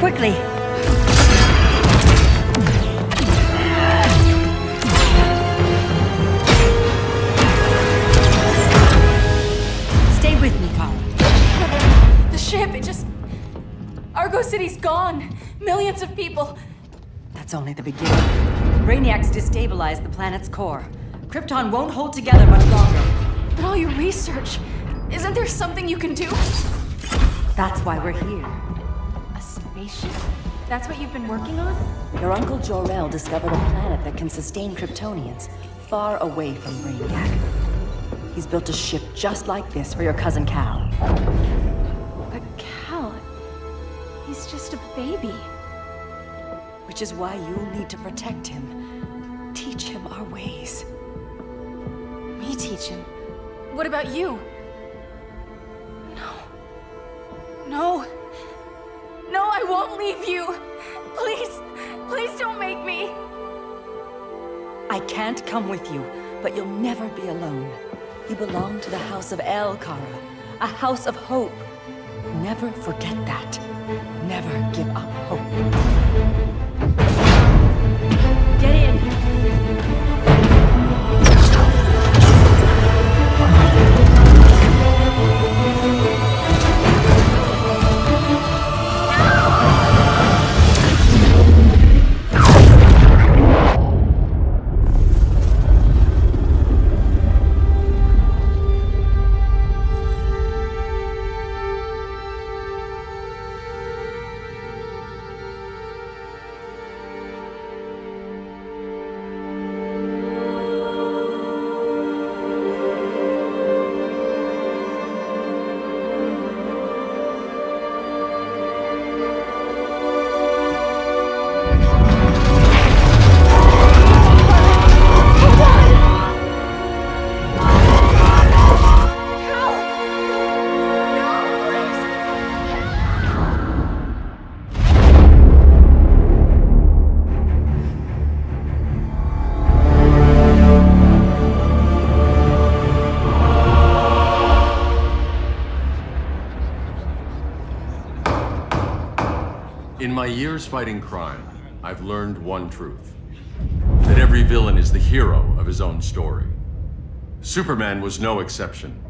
quickly! Stay with me, Kara. The ship, it just... Argo City's gone. Millions of people. That's only the beginning. Brainiac's destabilized the planet's core. Krypton won't hold together much longer. But all your research, isn't there something you can do? That's why we're here. A spaceship? That's what you've been working on? Your uncle Jor-El discovered a planet that can sustain Kryptonians far away from Brainiac. He's built a ship just like this for your cousin Cal. But Cal... he's just a baby. Which is why you'll need to protect him. Teach him our ways. Me teach him? What about you? No, I won't leave you. Please don't make me. I can't come with you, but you'll never be alone. You belong to the House of El, Kara. A house of hope. Never forget that. Never give up hope. Get in! In my years fighting crime, I've learned one truth. That every villain is the hero of his own story. Superman was no exception.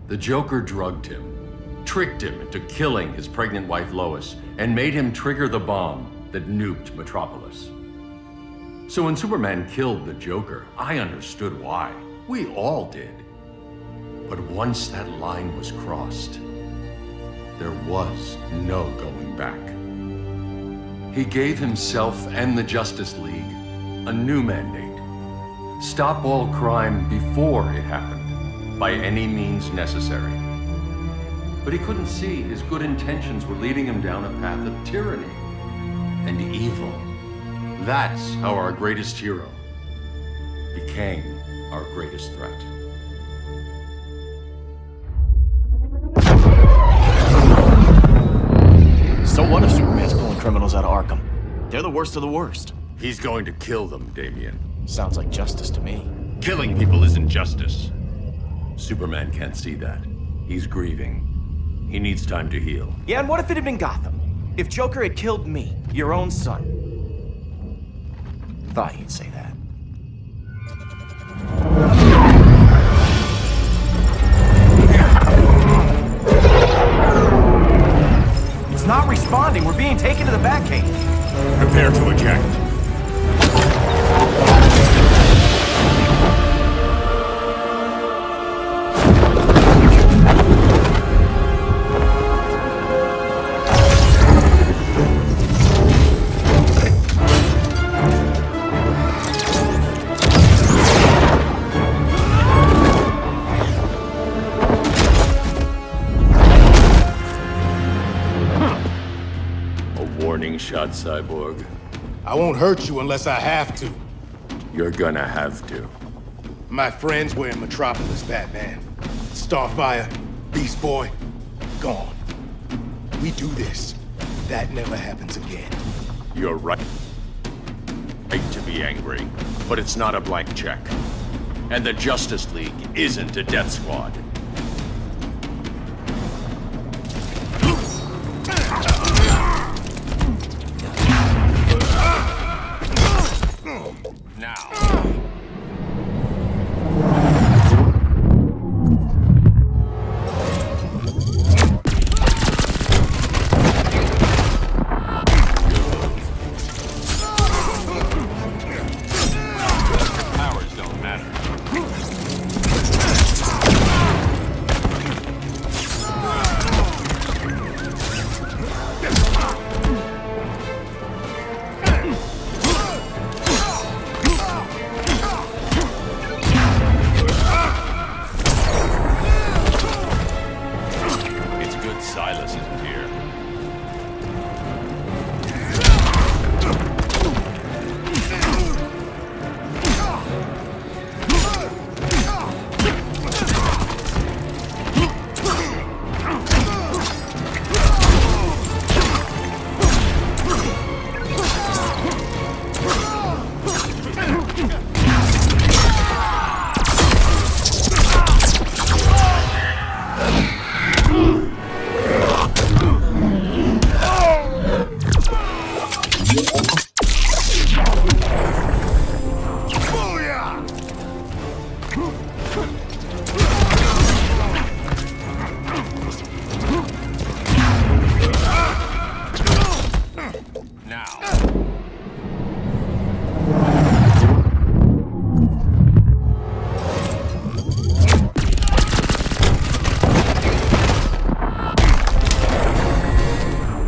The Joker drugged him, tricked him into killing his pregnant wife Lois, and made him trigger the bomb that nuked Metropolis. So when Superman killed the Joker, I understood why. We all did. But once that line was crossed, there was no going back. He gave himself and the Justice League a new mandate. Stop all crime before it happened, by any means necessary. But he couldn't see his good intentions were leading him down a path of tyranny and evil. That's how our greatest hero became our greatest threat. So what if Superman's pulling criminals out of Arkham? They're the worst of the worst. He's going to kill them, Damian. Sounds like justice to me. Killing people isn't justice. Superman can't see that. He's grieving. He needs time to heal. Yeah, and what if it had been Gotham? If Joker had killed me, your own son? Thought you'd say that. It's not responding. We're being taken to the Batcave. Prepare to eject. Warning shot, Cyborg. I won't hurt you unless I have to. You're gonna have to. My friends were in Metropolis, Batman. Starfire, Beast Boy, gone. We do this. That never happens again. You're right. Right to be angry, but it's not a blank check. And the Justice League isn't a death squad.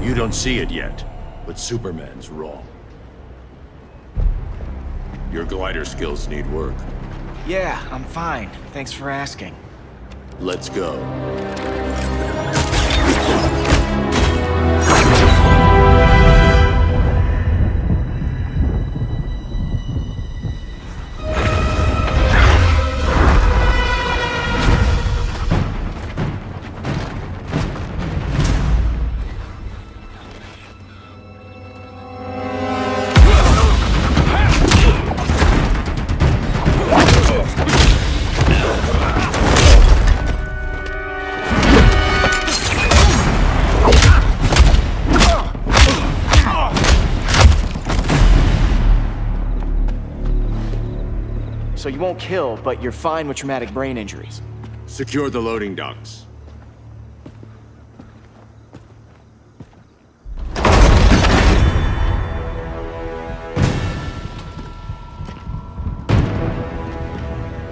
You don't see it yet, but Superman's wrong. Your glider skills need work. Yeah, I'm fine. Thanks for asking. Let's go. So you won't kill, but you're fine with traumatic brain injuries. Secure the loading docks.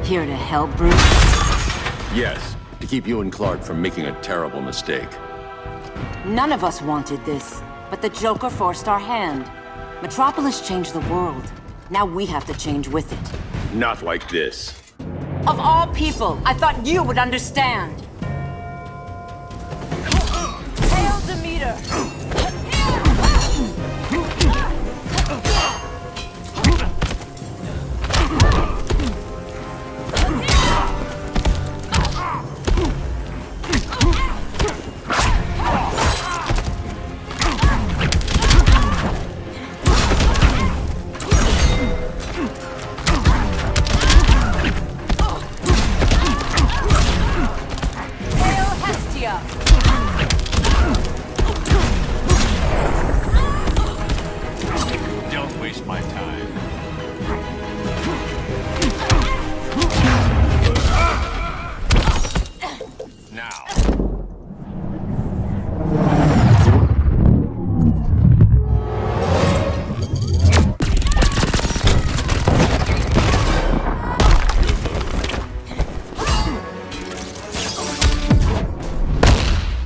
Here to help, Bruce? Yes, to keep you and Clark from making a terrible mistake. None of us wanted this, but the Joker forced our hand. Metropolis changed the world. Now we have to change with it. Not like this. Of all people, I thought you would understand. Hail Demeter! Don't waste my time. Now.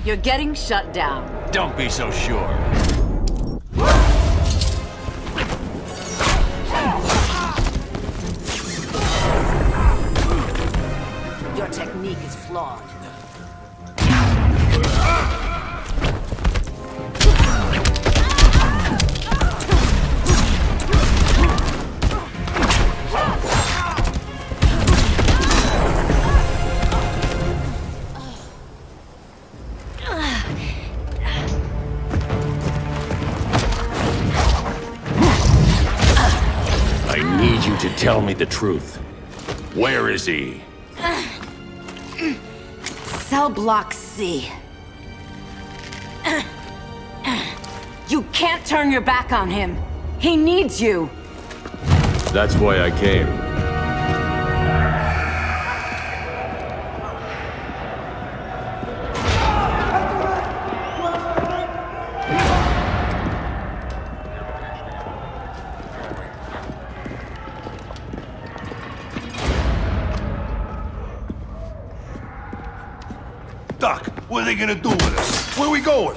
You're getting shut down. Don't be so sure. Your technique is flawed. I need you to tell me the truth. Where is he? Cell Block C. You can't turn your back on him. He needs you. That's why I came. Doc, what are they gonna do with us? Where we going?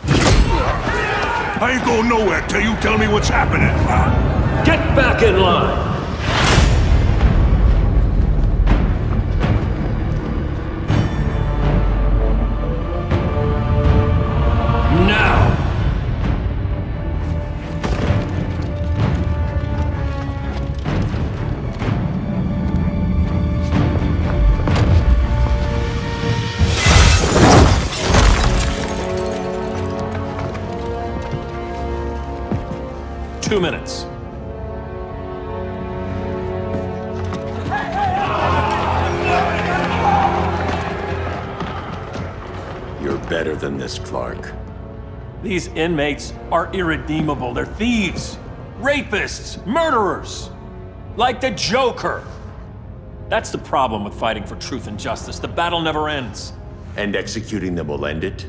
I ain't going nowhere till you tell me what's happening. Get back in line! Now! Two minutes. You're better than this, Clark. These inmates are irredeemable. They're thieves, rapists, murderers. Like the Joker. That's the problem with fighting for truth and justice. The battle never ends. And executing them will end it?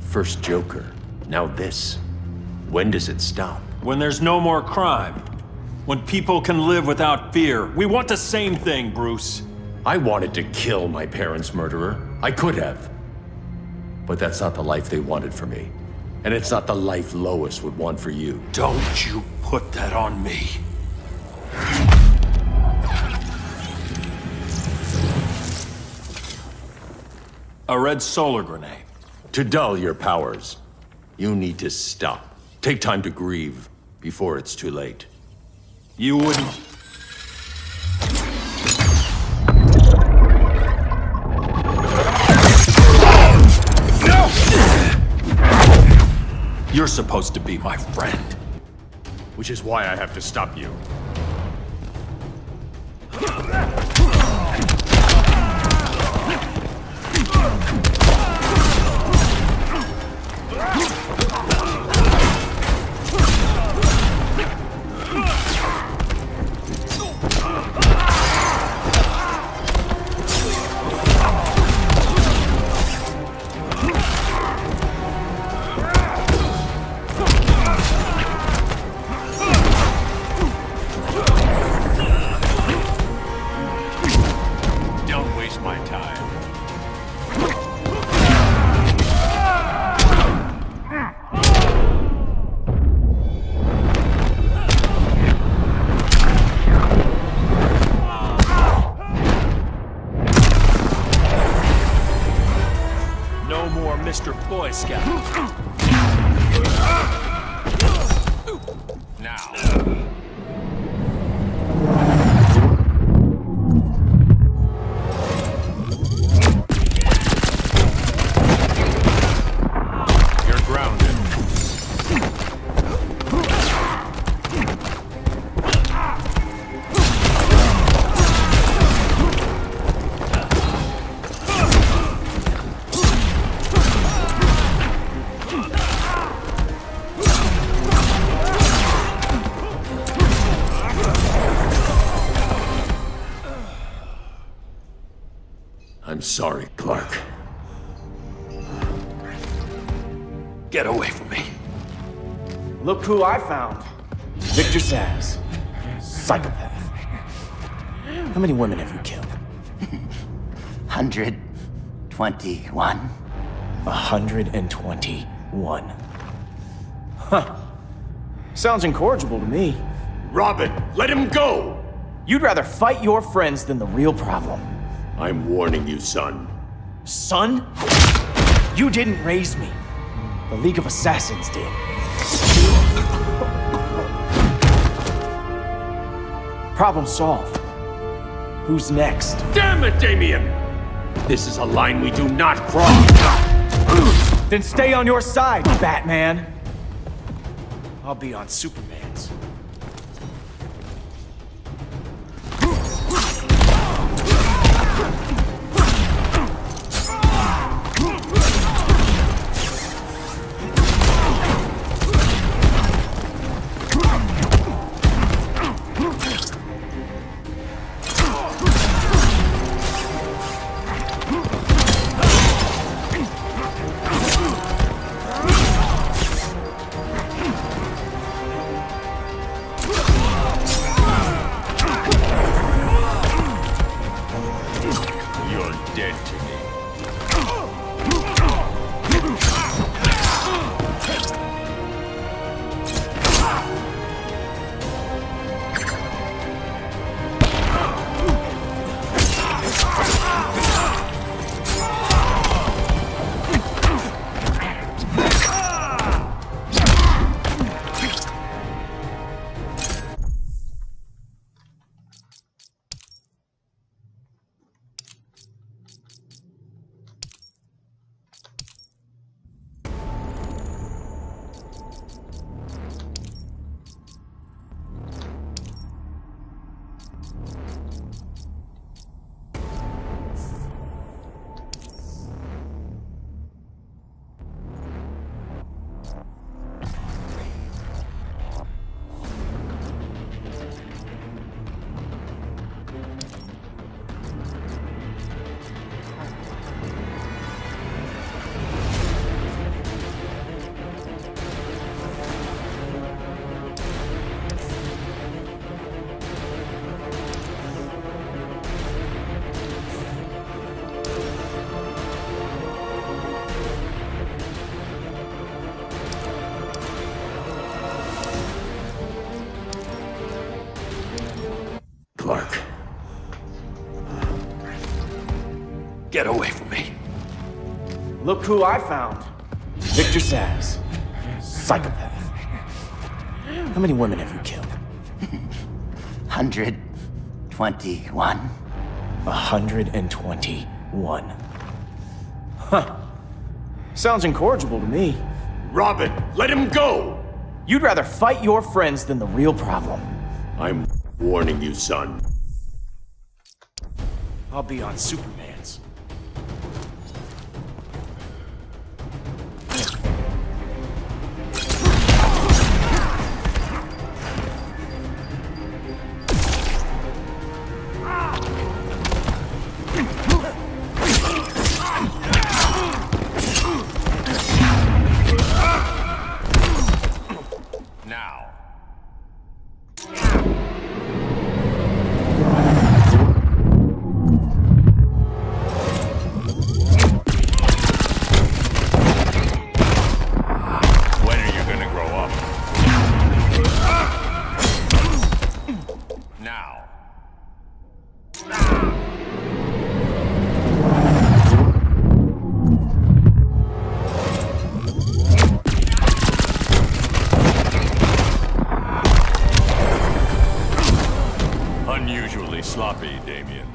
First Joker, now this. When does it stop? When there's no more crime. When people can live without fear. We want the same thing, Bruce. I wanted to kill my parents' murderer. I could have. But that's not the life they wanted for me. And it's not the life Lois would want for you. Don't you put that on me. A red solar grenade. To dull your powers, you need to stop. Take time to grieve before it's too late. You wouldn't... No! You're supposed to be my friend. Which is why I have to stop you. Don't waste my time. No more Mr. Boy Scout. Now. You're grounded. I'm sorry, Clark. Get away from me. Look who I found. Victor Zsasz. Psychopath. How many women have you killed? 121. 121. Huh. Sounds incorrigible to me. Robin, let him go! You'd rather fight your friends than the real problem. I'm warning you, son. Son? You didn't raise me. The League of Assassins did. Problem solved. Who's next? Damn it, Damien! This is a line we do not cross! Then stay on your side, Batman. I'll be on Superman's. Get away from me. Look who I found. Victor Saz. Psychopath. How many women have you killed? 121. 121. Huh. Sounds incorrigible to me. Robin, let him go! You'd rather fight your friends than the real problem. I'm warning you, son. I'll be on Superman's. Now. When are you gonna grow up? Now. Unusually sloppy, Damien.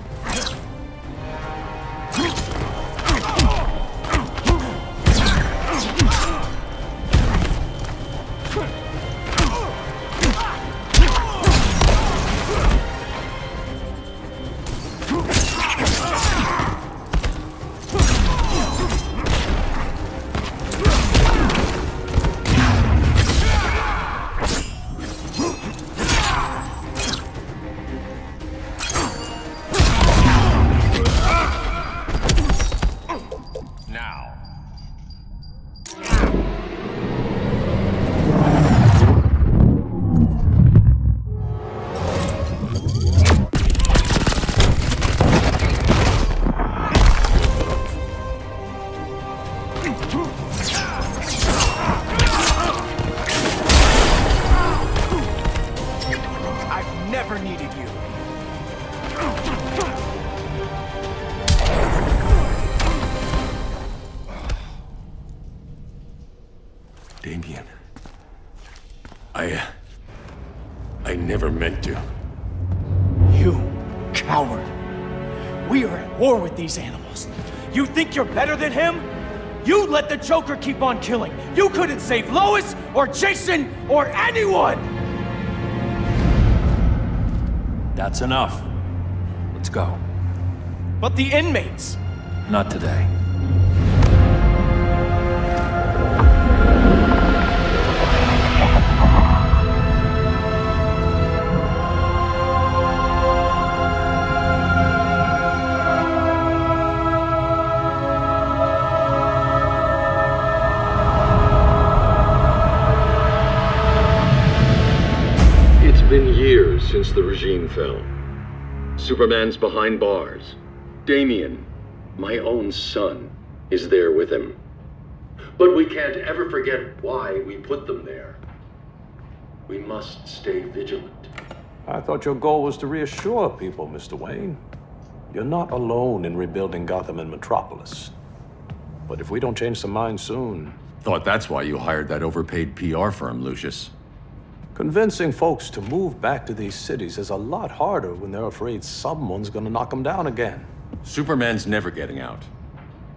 Now. I've never needed you. Damien. I never meant to. You coward. We are at war with these animals. You think you're better than him? You let the Joker keep on killing. You couldn't save Lois or Jason or anyone! That's enough. Let's go. But the inmates. Not today. It's been years since the regime fell. Superman's behind bars. Damien, my own son, is there with him. But we can't ever forget why we put them there. We must stay vigilant. I thought your goal was to reassure people, Mr. Wayne. You're not alone in rebuilding Gotham and Metropolis. But if we don't change some minds soon... Thought that's why you hired that overpaid PR firm, Lucius. Convincing folks to move back to these cities is a lot harder when they're afraid someone's gonna knock them down again. Superman's never getting out.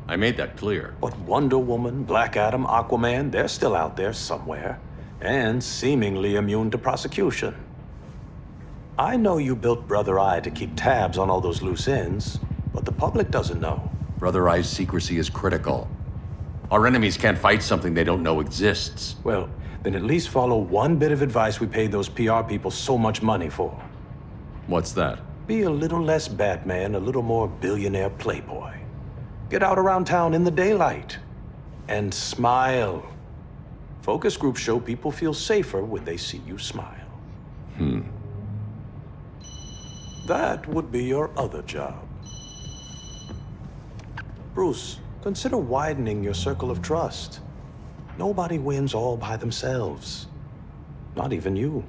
I made that clear. But Wonder Woman, Black Adam, Aquaman, they're still out there somewhere. And seemingly immune to prosecution. I know you built Brother Eye to keep tabs on all those loose ends, but the public doesn't know. Brother Eye's secrecy is critical. Our enemies can't fight something they don't know exists. Well, then at least follow one bit of advice we paid those PR people so much money for. What's that? Be a little less Batman, a little more billionaire playboy. Get out around town in the daylight. And smile. Focus groups show people feel safer when they see you smile. That would be your other job. Bruce, consider widening your circle of trust. Nobody wins all by themselves. Not even you.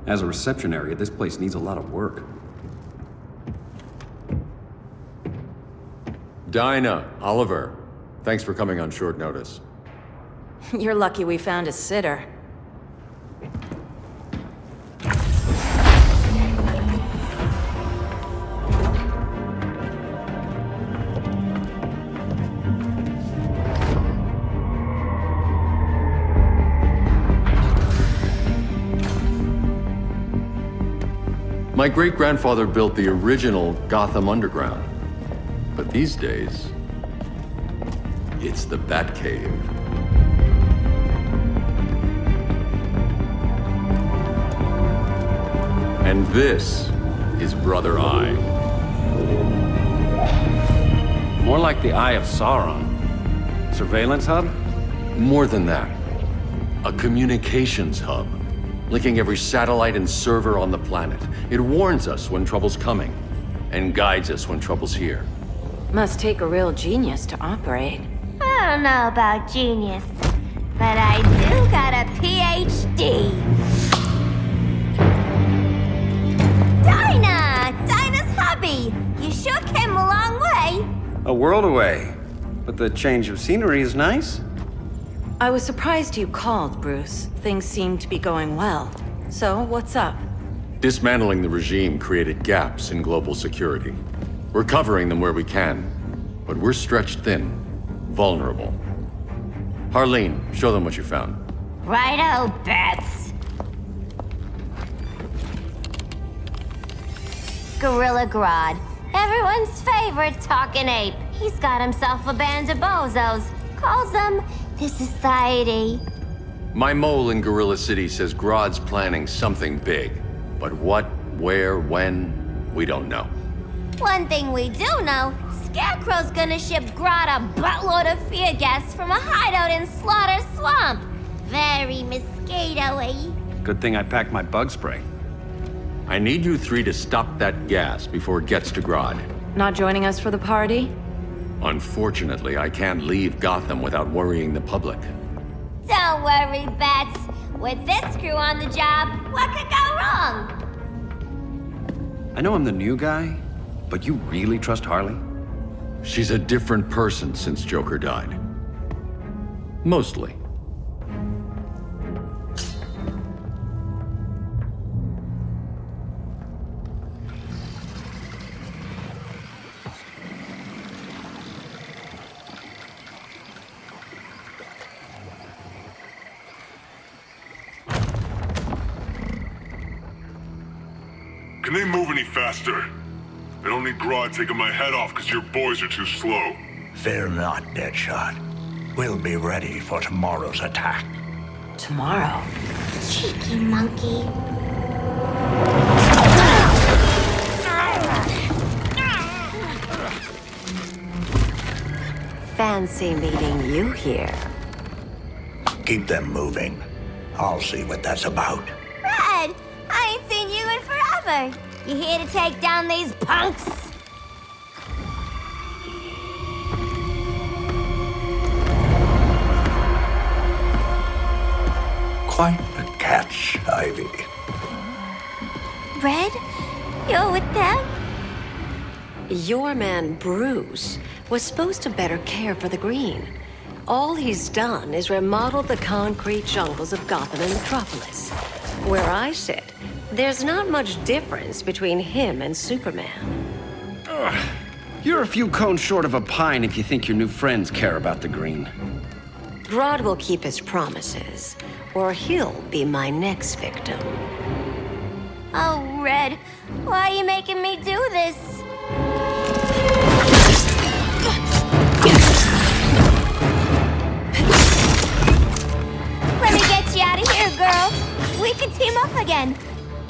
As a reception area, this place needs a lot of work. Dinah, Oliver, thanks for coming on short notice. You're lucky we found a sitter. My great-grandfather built the original Gotham Underground. But these days, it's the Batcave. And this is Brother Eye. More like the Eye of Sauron. Surveillance hub? More than that, a communications hub, linking every satellite and server on the planet. It warns us when trouble's coming, and guides us when trouble's here. Must take a real genius to operate. I don't know about genius, but I do got a PhD. Dinah's hubby. You sure came a long way. A world away. But the change of scenery is nice. I was surprised you called, Bruce. Things seem to be going well. So, what's up? Dismantling the regime created gaps in global security. We're covering them where we can, but we're stretched thin, vulnerable. Harleen, show them what you found. Righto, Bats. Gorilla Grodd. Everyone's favorite talking ape. He's got himself a band of bozos. Calls them the Society. My mole in Gorilla City says Grodd's planning something big. But what, where, when, we don't know. One thing we do know, Scarecrow's gonna ship Grodd a buttload of fear gas from a hideout in Slaughter Swamp. Very mosquito-y. Good thing I packed my bug spray. I need you three to stop that gas before it gets to Grodd. Not joining us for the party? Unfortunately, I can't leave Gotham without worrying the public. Don't worry, Bats. With this crew on the job, what could go wrong? I know I'm the new guy, but you really trust Harley? She's a different person since Joker died. Mostly. Can they move any faster? I don't need Grodd taking my head off because your boys are too slow. Fear not, Deadshot. We'll be ready for tomorrow's attack. Tomorrow? Cheeky monkey. Fancy meeting you here. Keep them moving. I'll see what that's about. Red, I ain't seen you in forever. You here to take down these punks? Quite the catch, Ivy. Red, you're with them? Your man, Bruce, was supposed to better care for the green. All he's done is remodel the concrete jungles of Gotham and Metropolis. Where I sit, there's not much difference between him and Superman. Ugh. You're a few cones short of a pine if you think your new friends care about the green. Grodd will keep his promises, or he'll be my next victim. Oh, Red, why are you making me do this? Let me get you out of here, girl. We can team up again.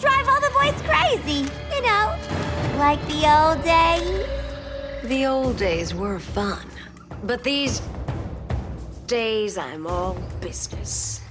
Drive all the boys crazy, you know, like the old days. The old days were fun, but these days I'm all business.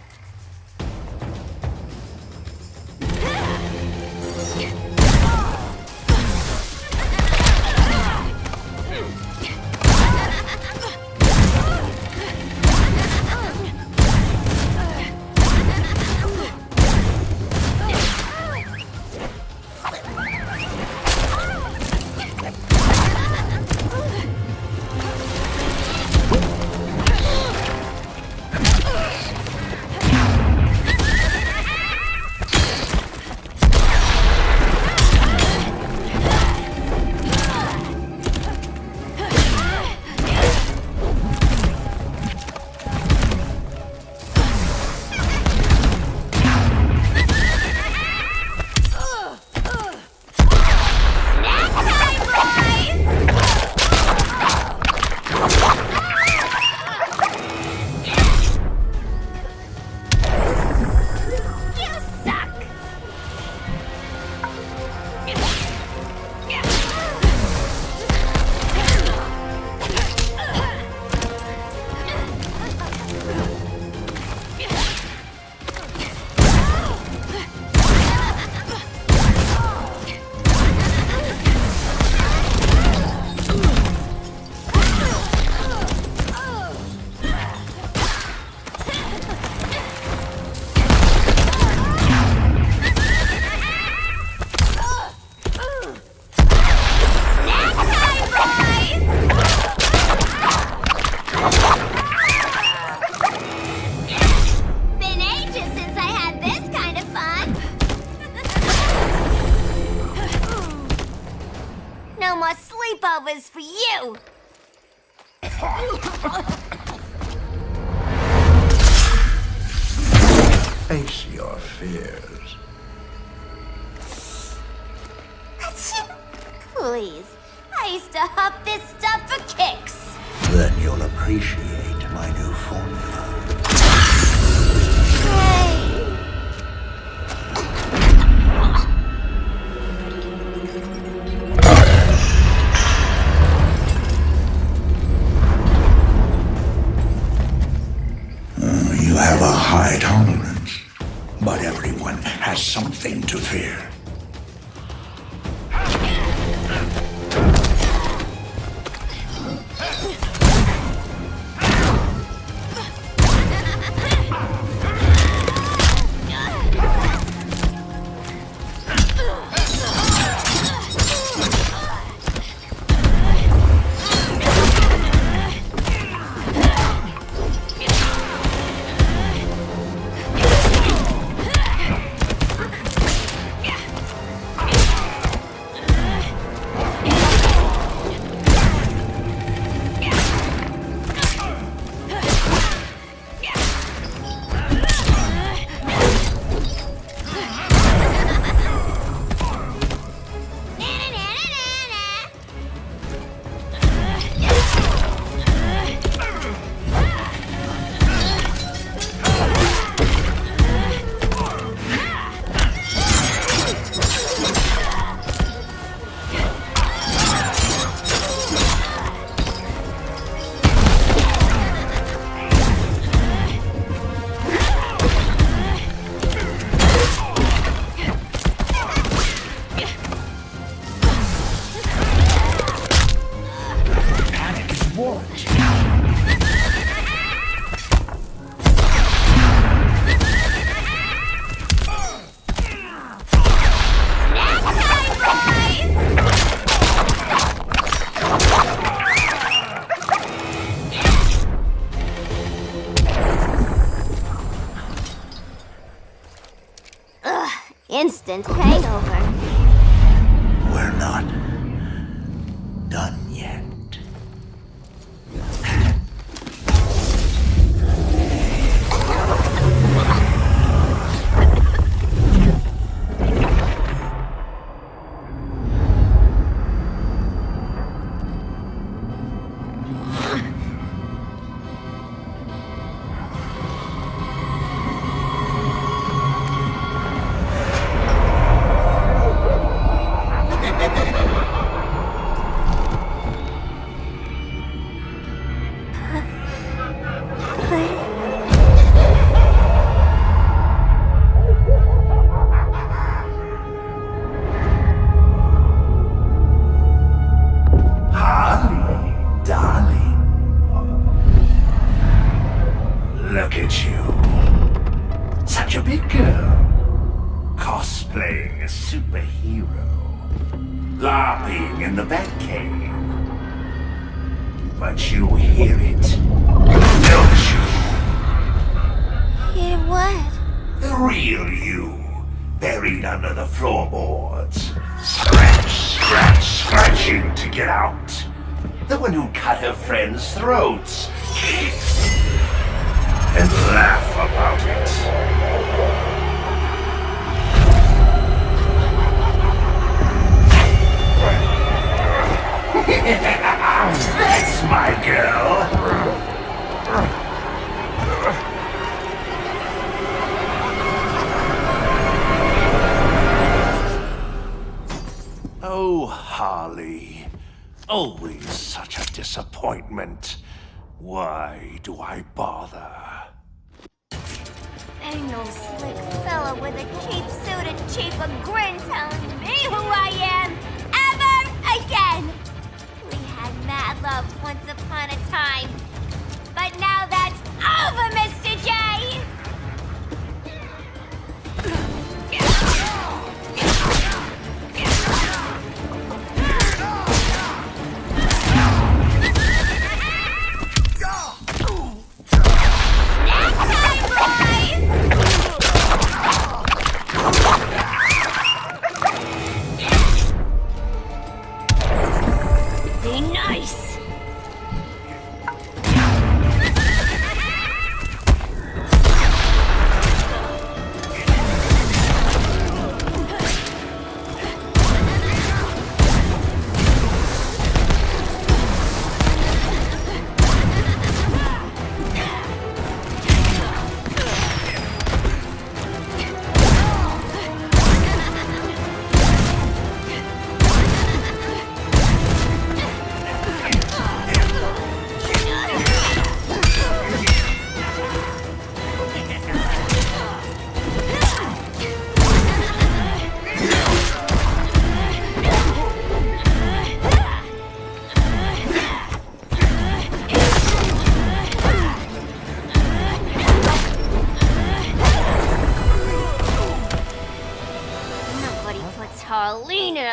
no more sleepovers for you! Face your fears. Please, I used to huff this stuff for kicks. Then you'll appreciate my new formula. You have a high tolerance, but everyone has something to fear. Instant hangover. We're not done yet. Look at you. Such a big girl. Cosplaying a superhero. LARPing in the Batcave. But you hear it, don't you? Hear what? The real you, buried under the floorboards. Scratching to get out. The one who cut her friends' throats. And laugh about it. That's my girl. Oh, Harley. Always such a disappointment. Why do I bother? Ain't no slick fella with a cheap suit and cheaper grin telling me who I am ever again. We had mad love once upon a time, but now that's over, Mr. J.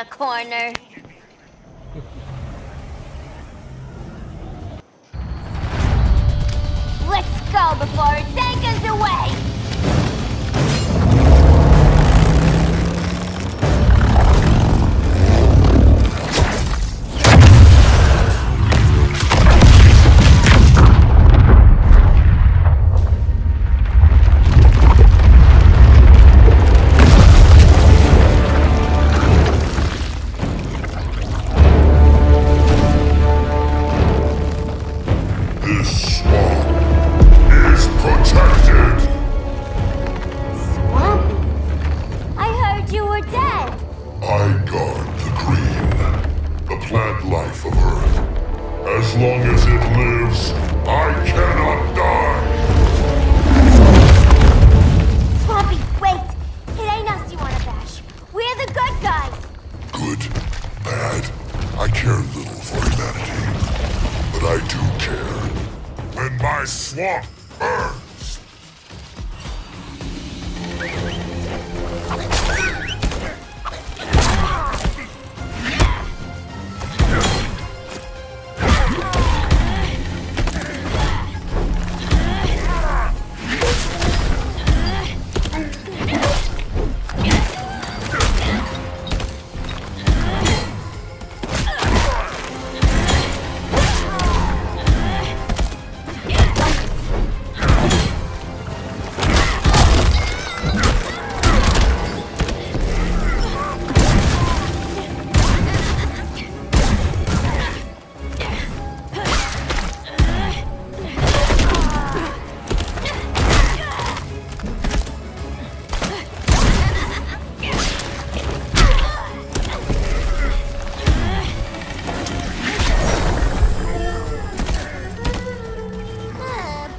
a corner. Let's go before it takes us away! This swamp is protected! Swampy? I heard you were dead. I guard the green, the plant life of Earth. As long as it lives, I cannot die! Swampy, wait! It ain't us you wanna bash. We're the good guys! Good, bad, I care little for humanity. But I do care when my swamp burns!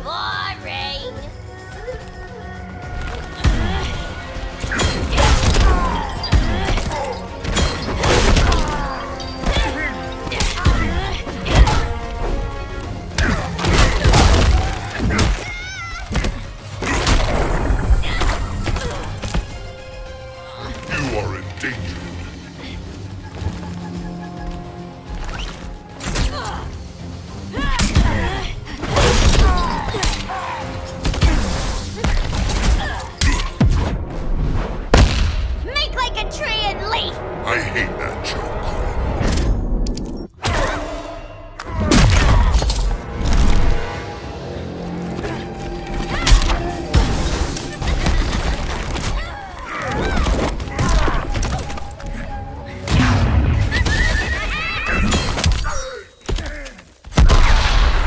Boring! You are endangered. Make like a tree and leaf! I hate that joke.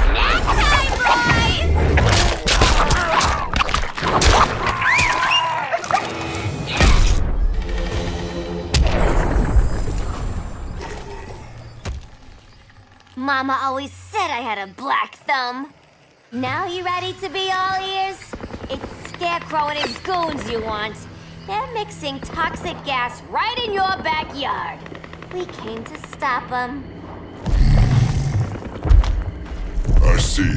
Snack time, boys! Mama always said I had a black thumb. Now you ready to be all ears? It's Scarecrow and his goons you want. They're mixing toxic gas right in your backyard. We came to stop them. I see.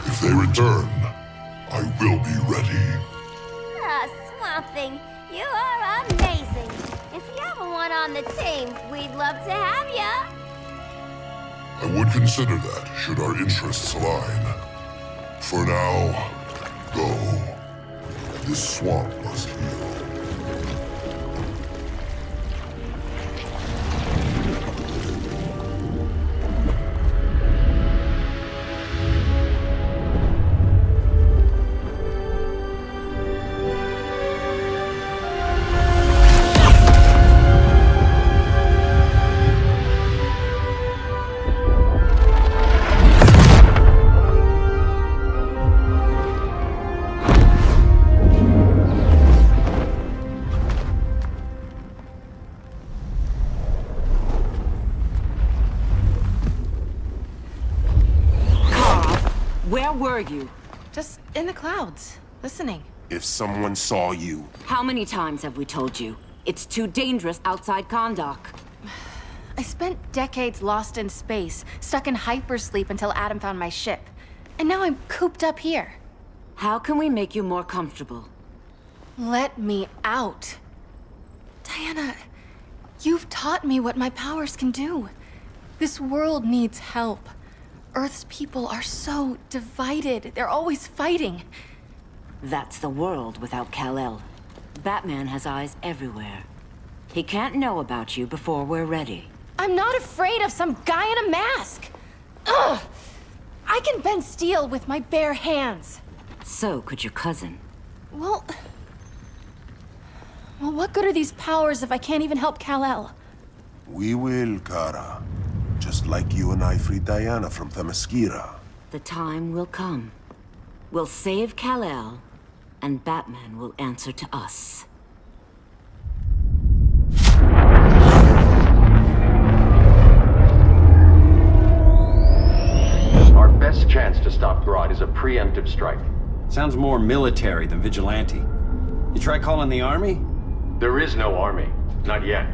If they return, I will be ready. Ah, Swamp Thing, you are amazing. If you ever want on the team, we'd love to have ya. I would consider that, should our interests align. For now, go. This swamp must heal. Where were you? Just in the clouds, listening. if someone saw you. How many times have we told you? It's too dangerous outside Kondak. I spent decades lost in space, stuck in hypersleep until Adam found my ship. And now I'm cooped up here. How can we make you more comfortable? Let me out. Diana, you've taught me what my powers can do. This world needs help. Earth's people are so divided. They're always fighting. That's the world without Kal-El. Batman has eyes everywhere. He can't know about you before we're ready. I'm not afraid of some guy in a mask. Ugh! I can bend steel with my bare hands. So could your cousin. Well, what good are these powers if I can't even help Kal-El? We will, Kara. Just like you and I freed Diana from Themyscira. The time will come. We'll save Kal-El, and Batman will answer to us. Our best chance to stop Grodd is a preemptive strike. Sounds more military than vigilante. You try calling the army? There is no army. Not yet.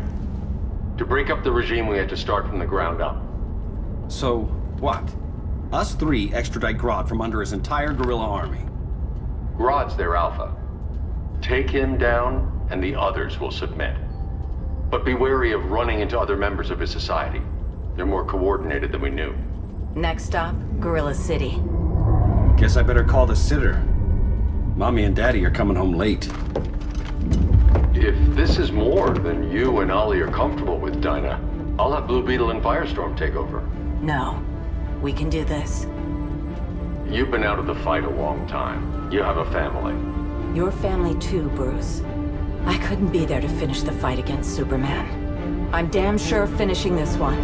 To break up the regime, we had to start from the ground up. So, what? Us three extradite Grodd from under his entire guerrilla army. Grodd's their alpha. Take him down, and the others will submit. But be wary of running into other members of his society. They're more coordinated than we knew. Next stop, Gorilla City. Guess I better call the sitter. Mommy and Daddy are coming home late. If this is more than you and Ollie are comfortable with, Dinah, I'll have Blue Beetle and Firestorm take over. No. We can do this. You've been out of the fight a long time. You have a family. Your family too, Bruce. I couldn't be there to finish the fight against Superman. I'm damn sure finishing this one.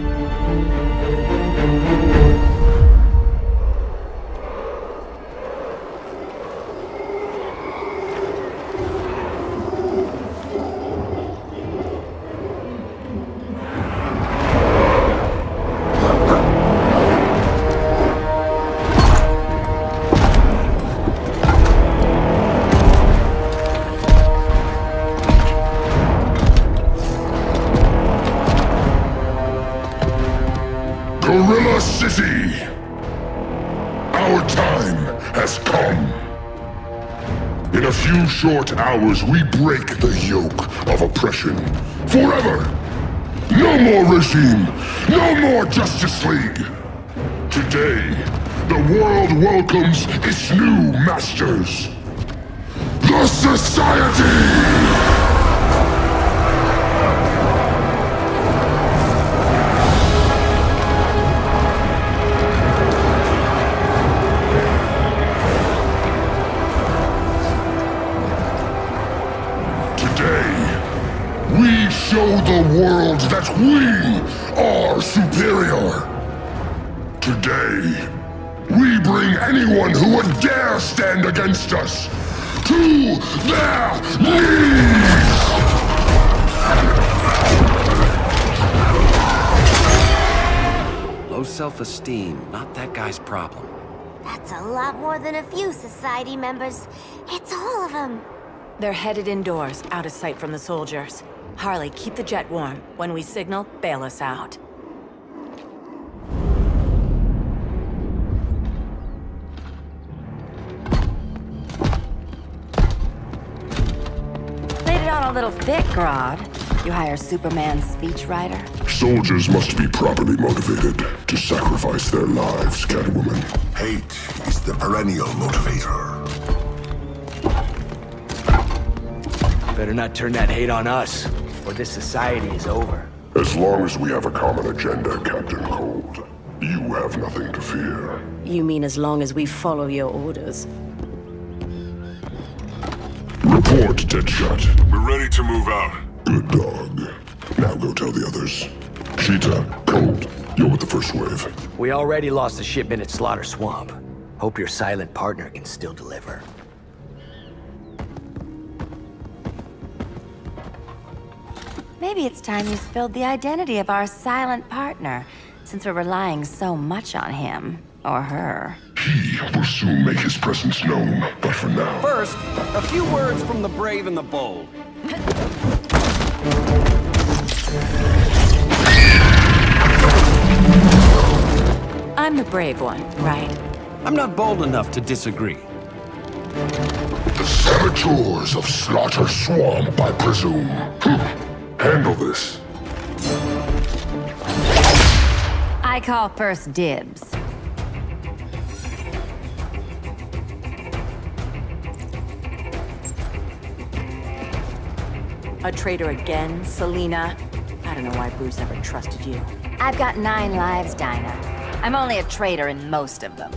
Gorilla City! Our time has come. In a few short hours, we break the yoke of oppression. Forever! No more regime! No more Justice League! Today, the world welcomes its new masters. The Society! We show the world that we are superior. Today, we bring anyone who would dare stand against us to their knees! Low self-esteem, not that guy's problem. That's a lot more than a few society members. It's all of them. They're headed indoors, out of sight from the soldiers. Harley, keep the jet warm. When we signal, bail us out. Laid it on a little thick, Grodd. You hire Superman's speechwriter? Soldiers must be properly motivated to sacrifice their lives, Catwoman. Hate is the perennial motivator. Better not turn that hate on us, or this society is over. As long as we have a common agenda, Captain Cold, you have nothing to fear. You mean as long as we follow your orders? Report, Deadshot. We're ready to move out. Good dog. Now go tell the others. Cheetah, Cold, you're with the first wave. We already lost a shipment at Slaughter Swamp. Hope your silent partner can still deliver. Maybe it's time you spilled the identity of our silent partner, since we're relying so much on him, or her. He will soon make his presence known, but for now... First, a few words from the brave and the bold. I'm the brave one, right? I'm not bold enough to disagree. The saboteurs of Slaughter Swamp, I presume. Handle this. I call first dibs. A traitor again, Selena? I don't know why Bruce ever trusted you. I've got 9 lives, Dinah. I'm only a traitor in most of them.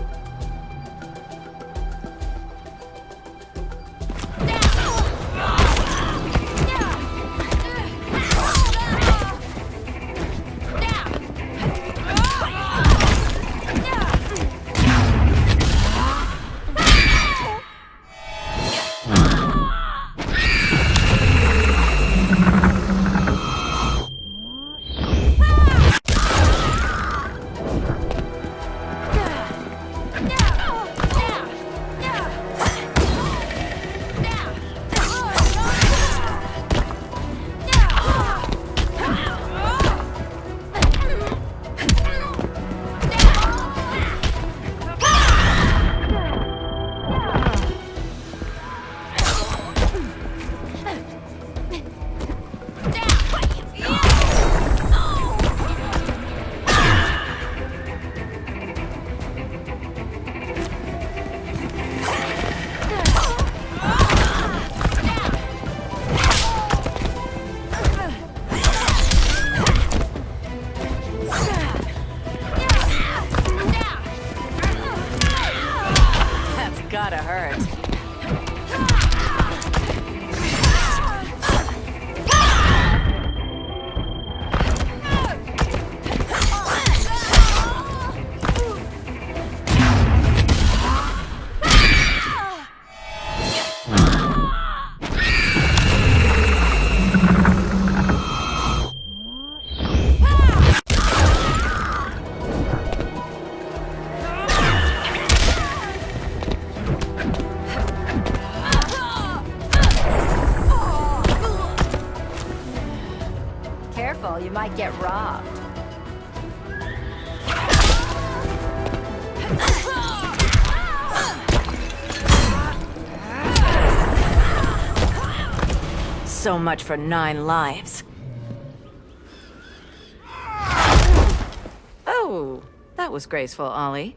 Gotta hurt. Careful, you might get robbed. So much for 9 lives. Oh, that was graceful, Ollie.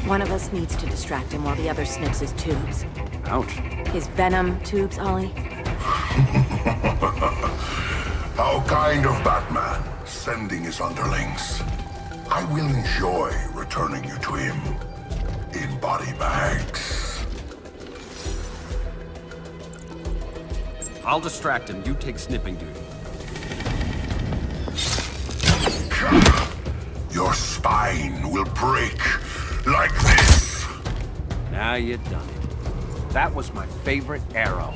One of us needs to distract him while the other snips his tubes. Ouch. His venom tubes, Ollie. How kind of Batman, sending his underlings. I will enjoy returning you to him in body bags. I'll distract him. You take snipping duty. Your spine will break like this. Now you done it. That was my favorite arrow.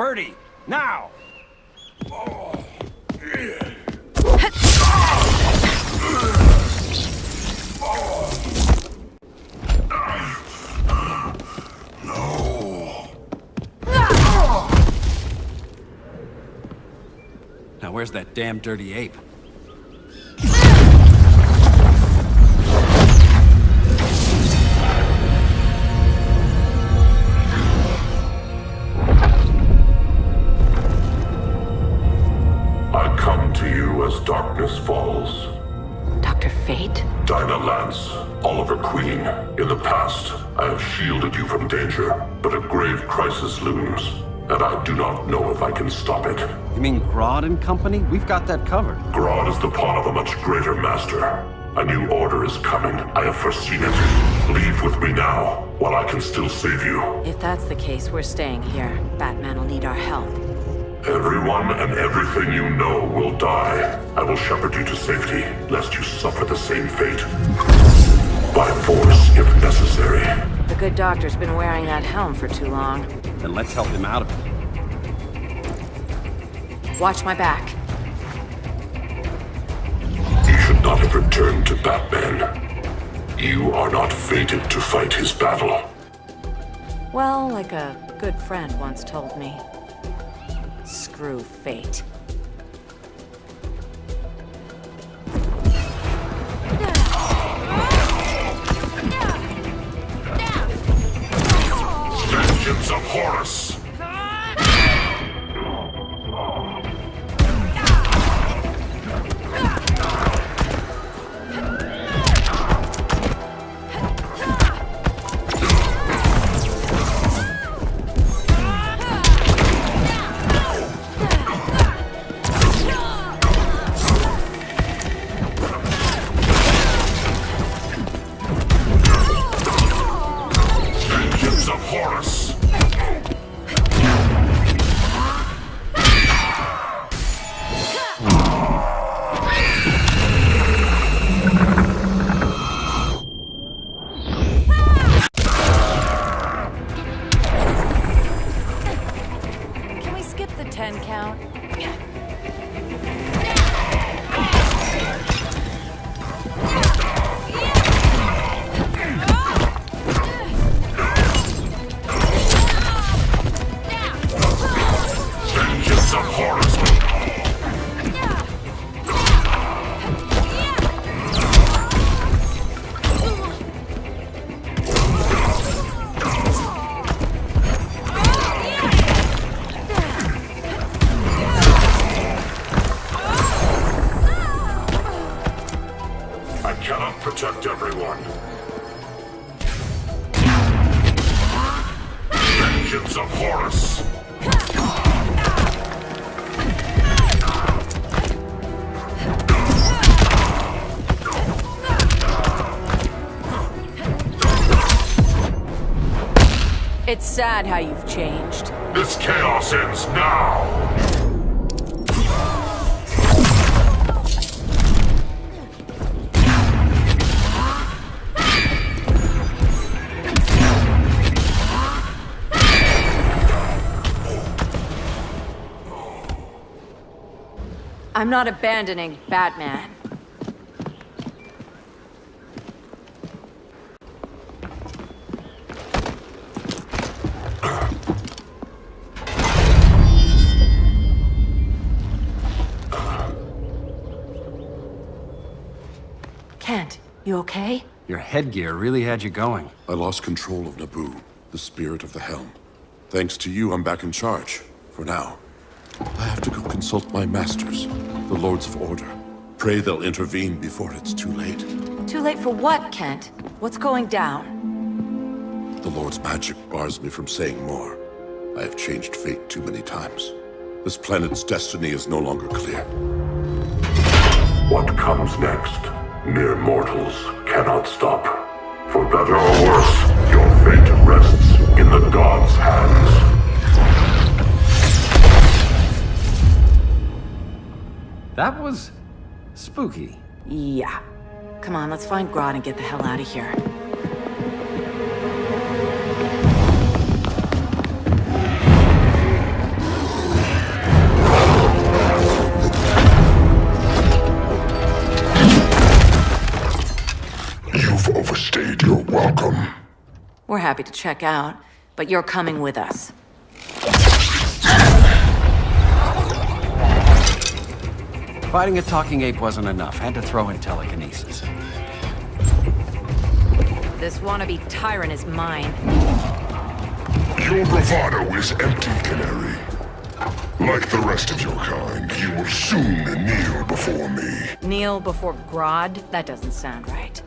dirty! Now! Now where's that damn dirty ape? I come to you as darkness falls. Dr. Fate? Dinah Lance, Oliver Queen. In the past, I have shielded you from danger, but a grave crisis looms, and I do not know if I can stop it. You mean Grodd and company? We've got that covered. Grodd is the pawn of a much greater master. A new order is coming. I have foreseen it. Leave with me now, while I can still save you. If that's the case, we're staying here. Batman will need our help. Everyone and everything you know will die. I will shepherd you to safety, lest you suffer the same fate. By force, if necessary. The good doctor's been wearing that helm for too long. Then let's help him out of it. Watch my back. You should not have returned to Batman. You are not fated to fight his battle. Well, like a good friend once told me. Screw fate. Vengeance of Horus! Can we skip the 10 count? Vengeance of Horus! I cannot protect everyone. Vengeance of Horus! It's sad how you've changed. This chaos ends now! I'm not abandoning Batman. Kent, you okay? Your headgear really had you going. I lost control of Naboo, the spirit of the helm. Thanks to you, I'm back in charge. For now. I have to go consult my masters, the Lords of Order. Pray they'll intervene before it's too late. Too late for what, Kent? What's going down? The Lord's magic bars me from saying more. I have changed fate too many times. This planet's destiny is no longer clear. What comes next, mere mortals cannot stop. For better or worse, your fate rests in the gods' hands. That was spooky. Yeah. Come on, let's find Grodd and get the hell out of here. You've overstayed your welcome. We're happy to check out, but you're coming with us. Fighting a talking ape wasn't enough. Had to throw in telekinesis. This wannabe tyrant is mine. Your bravado is empty, Canary. Like the rest of your kind, you will soon kneel before me. Kneel before Grodd? That doesn't sound right.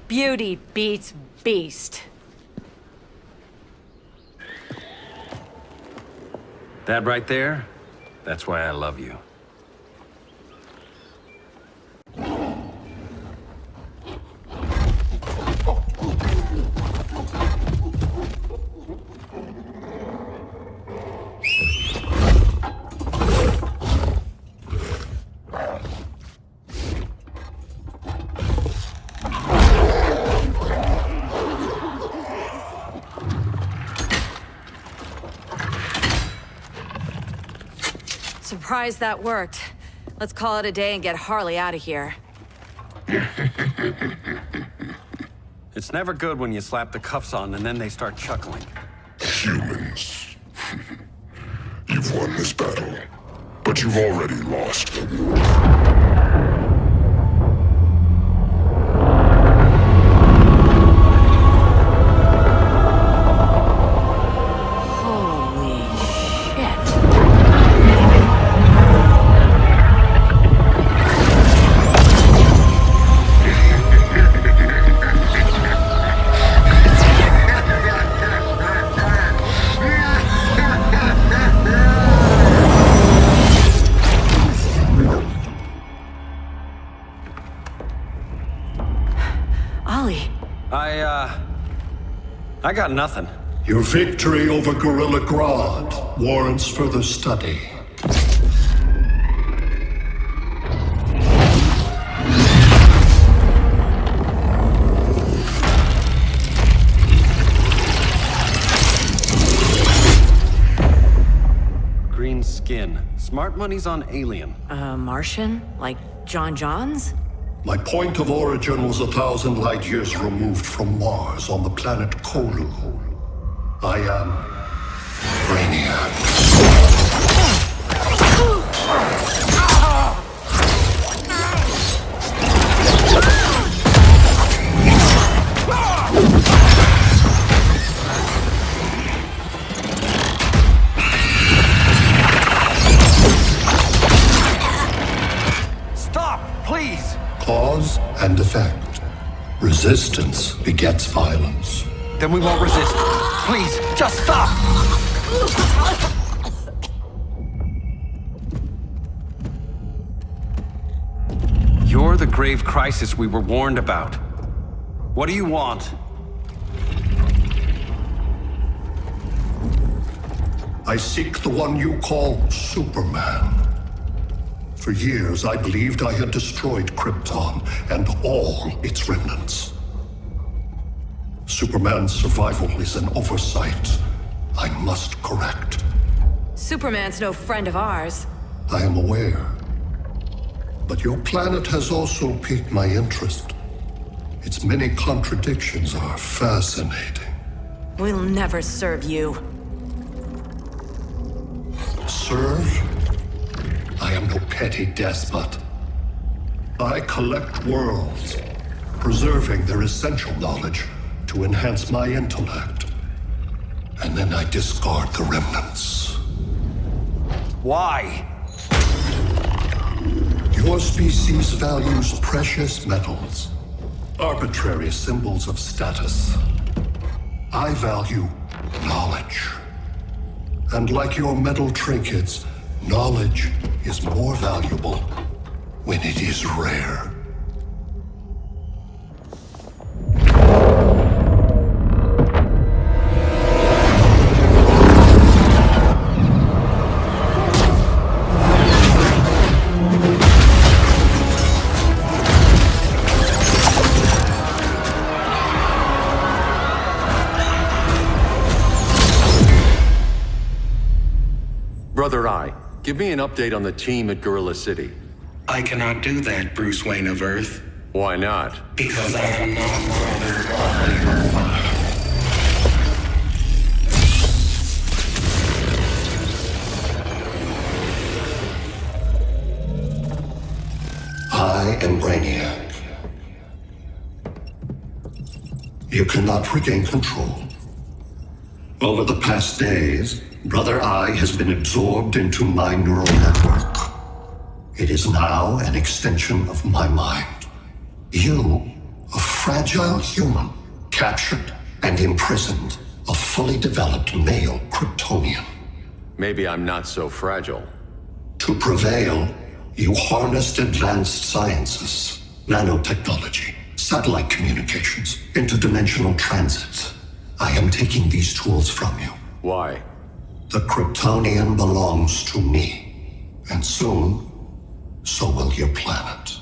Beauty beats beast. That right there, that's why I love you. Surprised that worked. Let's call it a day and get Harley out of here. It's never good when you slap the cuffs on and then they start chuckling. Humans. You've won this battle, but you've already lost the war. I got nothing. Your victory over Gorilla Grodd warrants further study. Green skin. Smart money's on alien. Martian? Like John Johns? My point of origin was 1,000 light years removed from Mars on the planet Kolu. I am Brainiac. Stop, please! Cause and effect. Resistance begets violence. Then we won't resist. Please, just stop! You're the grave crisis we were warned about. What do you want? I seek the one you call Superman. For years, I believed I had destroyed Krypton and all its remnants. Superman's survival is an oversight I must correct. Superman's no friend of ours. I am aware. But your planet has also piqued my interest. Its many contradictions are fascinating. We'll never serve you. Serve? I am no petty despot. I collect worlds, preserving their essential knowledge to enhance my intellect. And then I discard the remnants. Why? Your species values precious metals, arbitrary symbols of status. I value knowledge. And like your metal trinkets, knowledge is more valuable when it is rare. Brother Eye, give me an update on the team at Gorilla City. I cannot do that, Bruce Wayne of Earth. Why not? Because I am not Brother I am Brainiac. You cannot regain control. Over the past days, Brother Eye has been absorbed into my neural network. It is now an extension of my mind. You, a fragile human, captured and imprisoned a fully developed male Kryptonian. Maybe I'm not so fragile. To prevail, you harnessed advanced sciences, nanotechnology, satellite communications, interdimensional transit. I am taking these tools from you. Why? The Kryptonian belongs to me. And soon, so will your planet.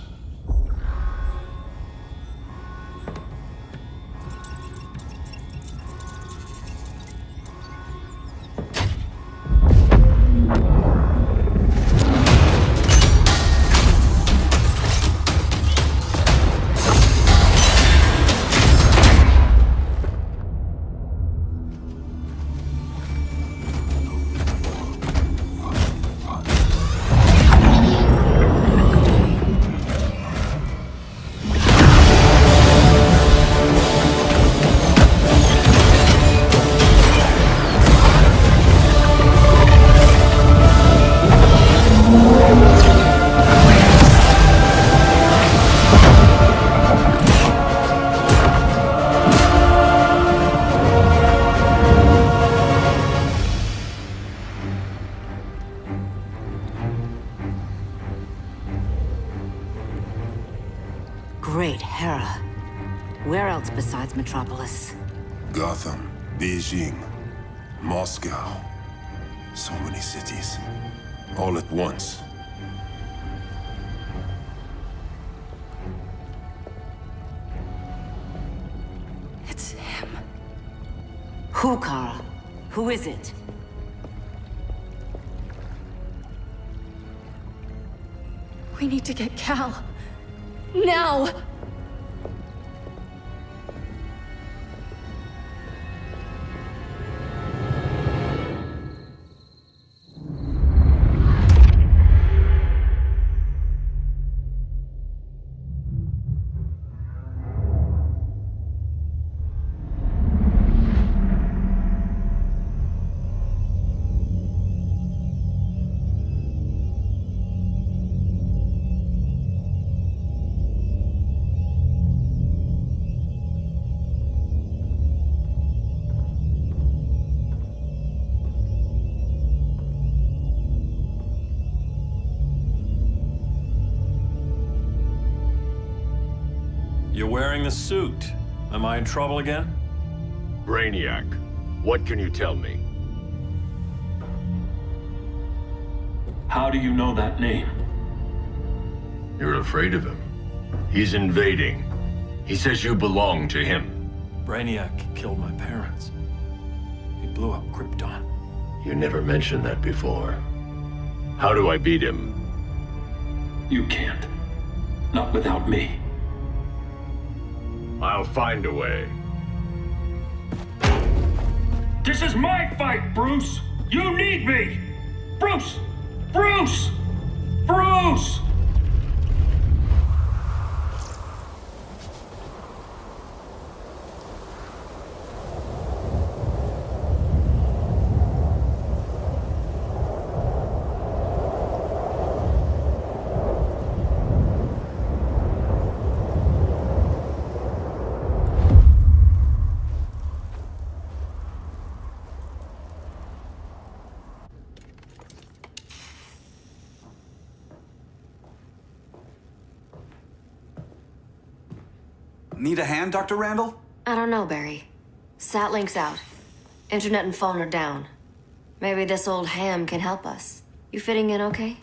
Great Hera. Where else besides Metropolis? Gotham, Beijing, Moscow. So many cities. All at once. It's him. Who, Kara? Who is it? We need to get Cal. Now! You're wearing the suit. Am I in trouble again? Brainiac, what can you tell me? How do you know that name? You're afraid of him. He's invading. He says you belong to him. Brainiac killed my parents. He blew up Krypton. You never mentioned that before. How do I beat him? You can't. Not without me. I'll find a way. This is my fight, Bruce! You need me! Bruce! Bruce! Bruce! Need a hand, Dr. Randall? I don't know, Barry. Satlink's out. Internet and phone are down. Maybe this old ham can help us. You fitting in okay?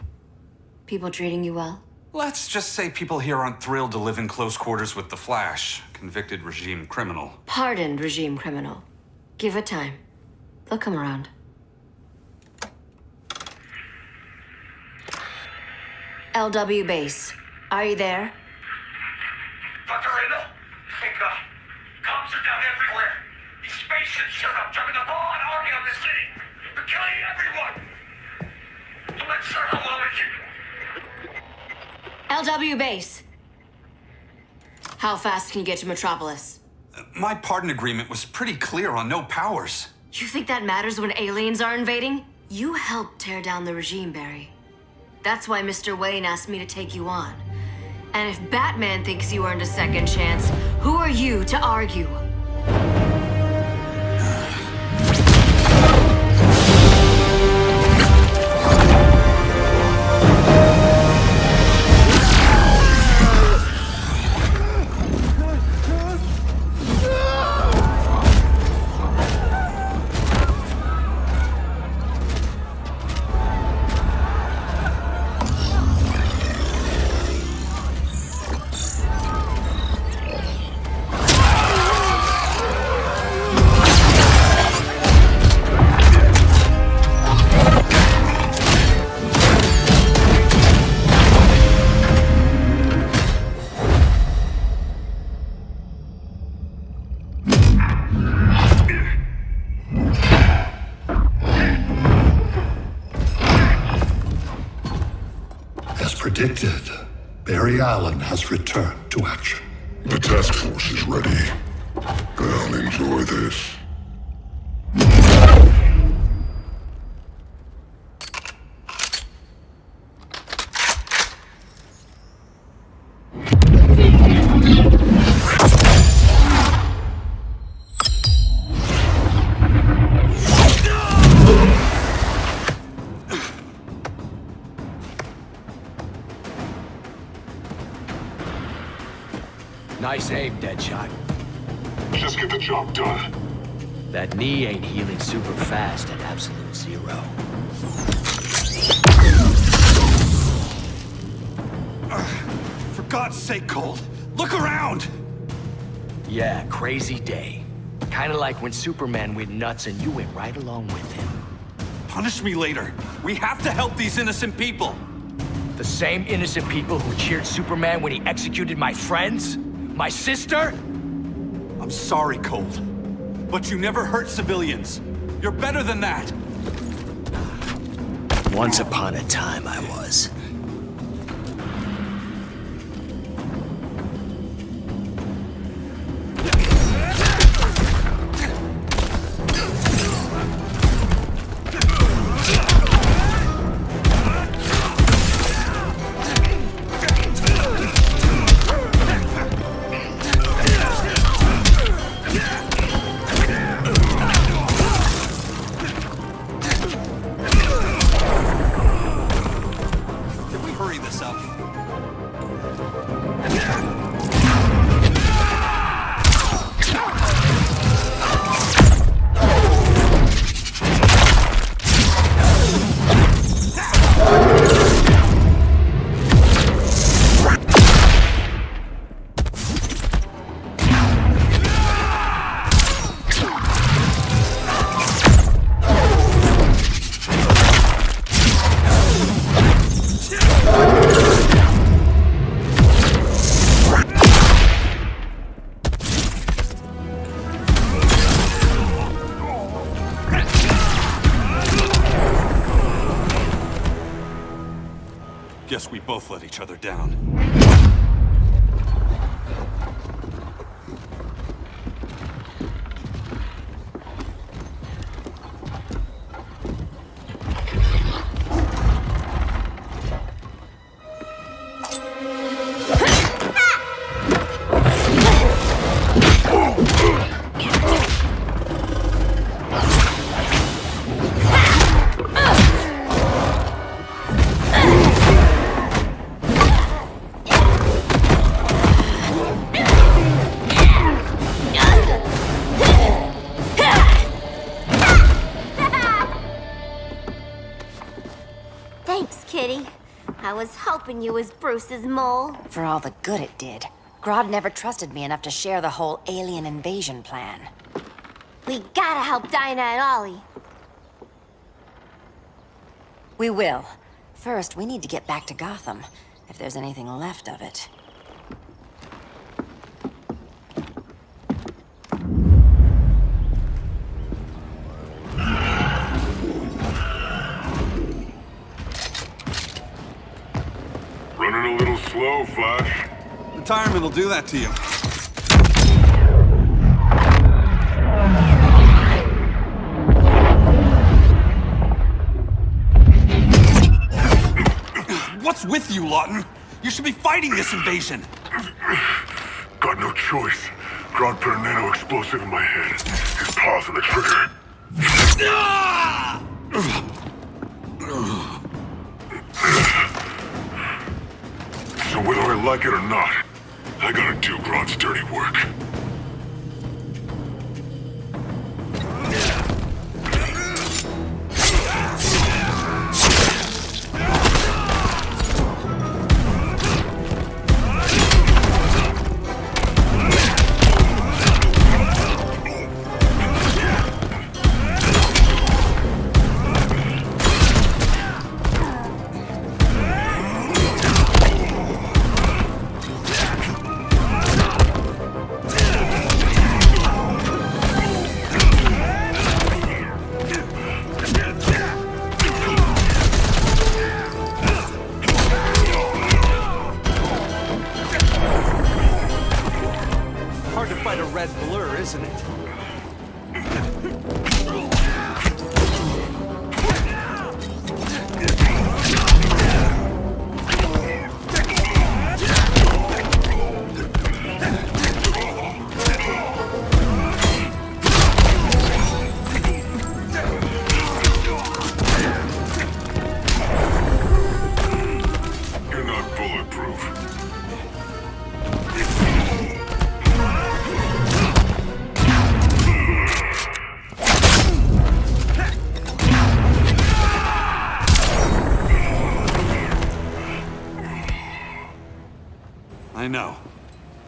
People treating you well? Let's just say people here aren't thrilled to live in close quarters with the Flash, convicted regime criminal. Pardoned regime criminal. Give it time. They'll come around. LW base. Are you there? Dr. Randall? Thank God. Cops are down everywhere. These spaceships showed up, driving a ball and army on this city. They're killing everyone. I'm not sure how long we can... LW base. How fast can you get to Metropolis? My pardon agreement was pretty clear on no powers. You think that matters when aliens are invading? You helped tear down the regime, Barry. That's why Mr. Wayne asked me to take you on. And if Batman thinks you earned a second chance, who are you to argue? Predicted, Barry Allen has returned to action. The task force is ready. I'll enjoy this. Nice aim, Deadshot. Just get the job done. That knee ain't healing super fast at absolute zero. For God's sake, Colt, look around! Yeah, crazy day. Kinda like when Superman went nuts and you went right along with him. Punish me later. We have to help these innocent people. The same innocent people who cheered Superman when he executed my friends? My sister? I'm sorry, Colt. But you never hurt civilians. You're better than that. Once upon a time, I was. Guess we both let each other down. Thanks, Kitty. I was hoping you was Bruce's mole. For all the good it did. Grodd never trusted me enough to share the whole alien invasion plan. We gotta help Dinah and Ollie. We will. First, we need to get back to Gotham, if there's anything left of it. Running a little slow, Flash. Retirement will do that to you. What's with you, Lawton? You should be fighting this invasion. Got no choice. Grodd put a nano-explosive in my head. His paws on the trigger. So whether I like it or not, I gotta do Grodd's dirty work. Hard to fight a red blur, isn't it? You're not bulletproof. I know.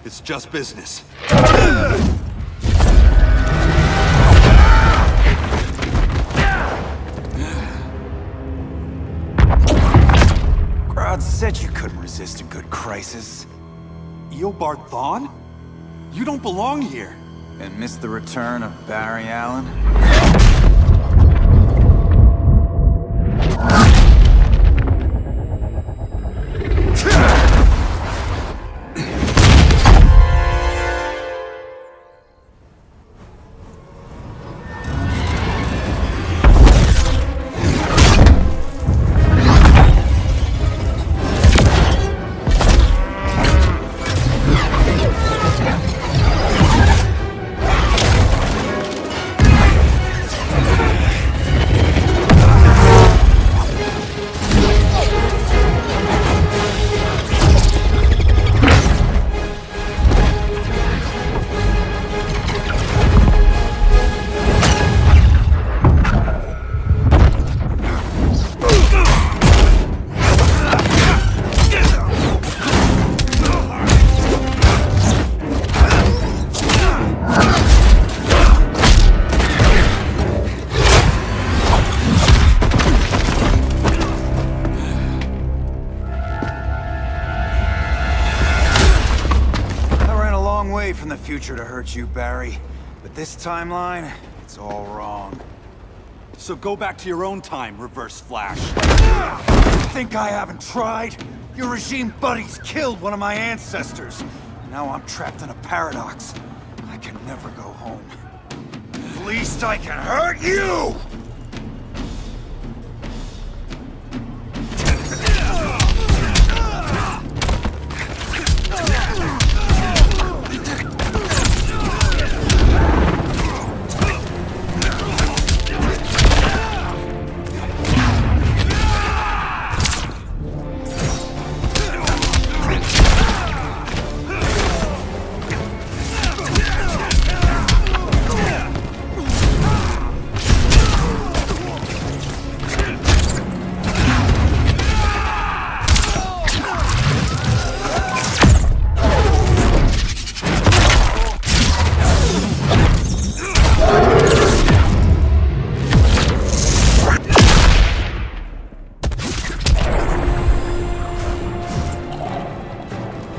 It's just business. Grodd said you couldn't resist a good crisis. Eobard Thawne? You don't belong here. And miss the return of Barry Allen? From the future to hurt you, Barry. But this timeline, it's all wrong. So go back to your own time, Reverse Flash. Think I haven't tried? Your regime buddies killed one of my ancestors. And now I'm trapped in a paradox. I can never go home. At least I can hurt you!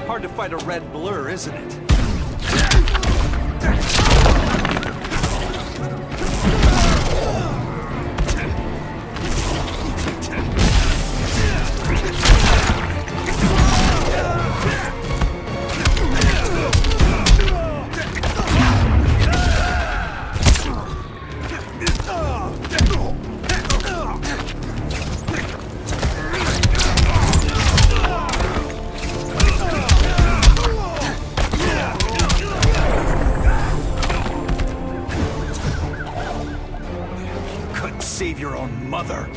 Hard to fight a red blur, isn't it? Save your own mother.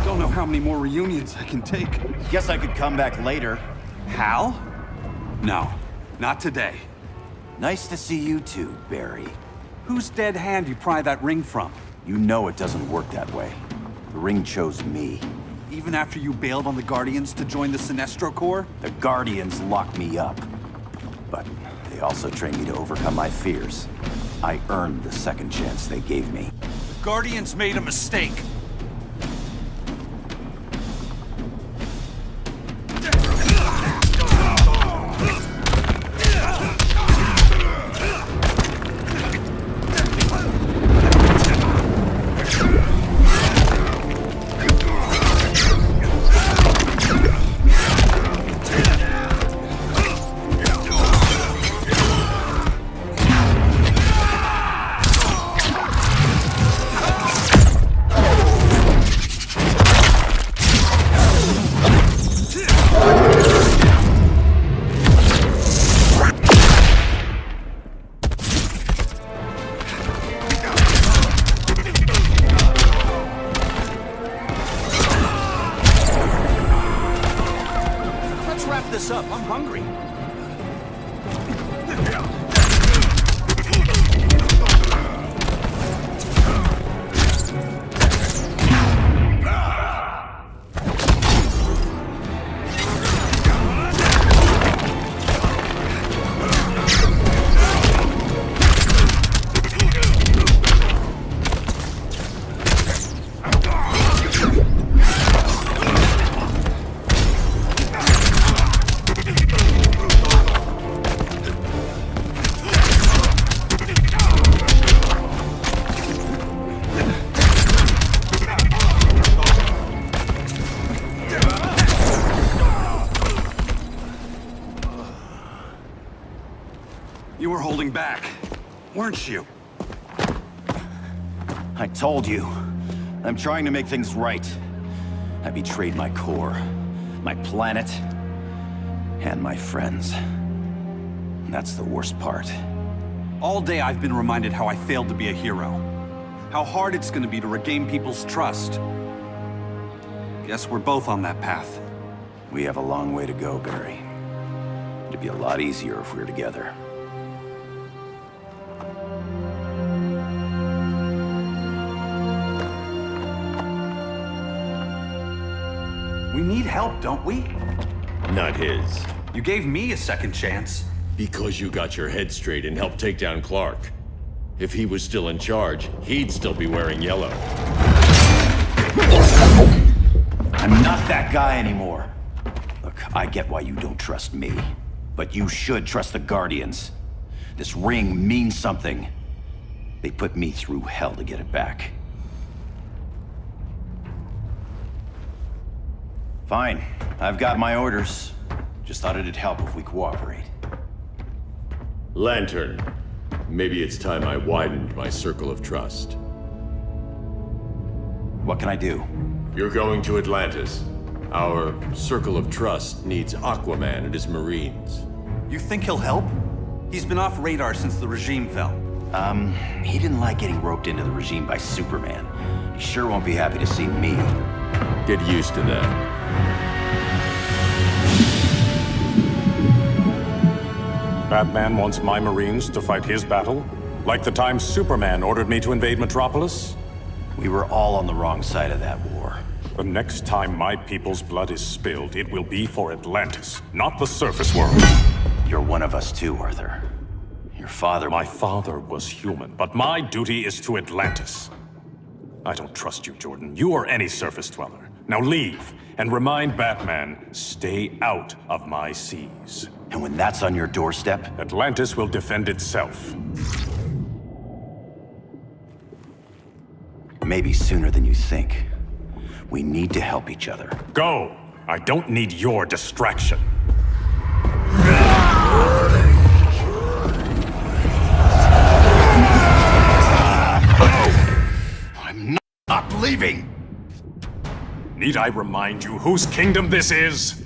Don't know how many more reunions I can take. Guess I could come back later. Hal? No, not today. Nice to see you too, Barry. Whose dead hand you pry that ring from? You know it doesn't work that way. The ring chose me. Even after you bailed on the Guardians to join the Sinestro Corps? The Guardians locked me up. But they also trained me to overcome my fears. I earned the second chance they gave me. The Guardians made a mistake. This up. I'm hungry. You were holding back, weren't you? I told you. I'm trying to make things right. I betrayed my core, my planet, and my friends. That's the worst part. All day I've been reminded how I failed to be a hero. How hard it's gonna be to regain people's trust. Guess we're both on that path. We have a long way to go, Barry. It'd be a lot easier if we were together. We need help, don't we? Not his. You gave me a second chance. Because you got your head straight and helped take down Clark. If he was still in charge, he'd still be wearing yellow. I'm not that guy anymore. Look, I get why you don't trust me. But you should trust the Guardians. This ring means something. They put me through hell to get it back. Fine. I've got my orders. Just thought it'd help if we cooperate. Lantern, maybe it's time I widened my circle of trust. What can I do? You're going to Atlantis. Our circle of trust needs Aquaman and his Marines. You think he'll help? He's been off radar since the regime fell. He didn't like getting roped into the regime by Superman. He sure won't be happy to see me. Get used to that. Batman wants my Marines to fight his battle? Like the time Superman ordered me to invade Metropolis? We were all on the wrong side of that war. The next time my people's blood is spilled, it will be for Atlantis, not the surface world. You're one of us too, Arthur. Your father... My father was human, but my duty is to Atlantis. I don't trust you, Jordan. You or any surface dweller. Now leave, and remind Batman, stay out of my seas. And when that's on your doorstep? Atlantis will defend itself. Maybe sooner than you think. We need to help each other. Go! I don't need your distraction. I'm not leaving! Need I remind you whose kingdom this is?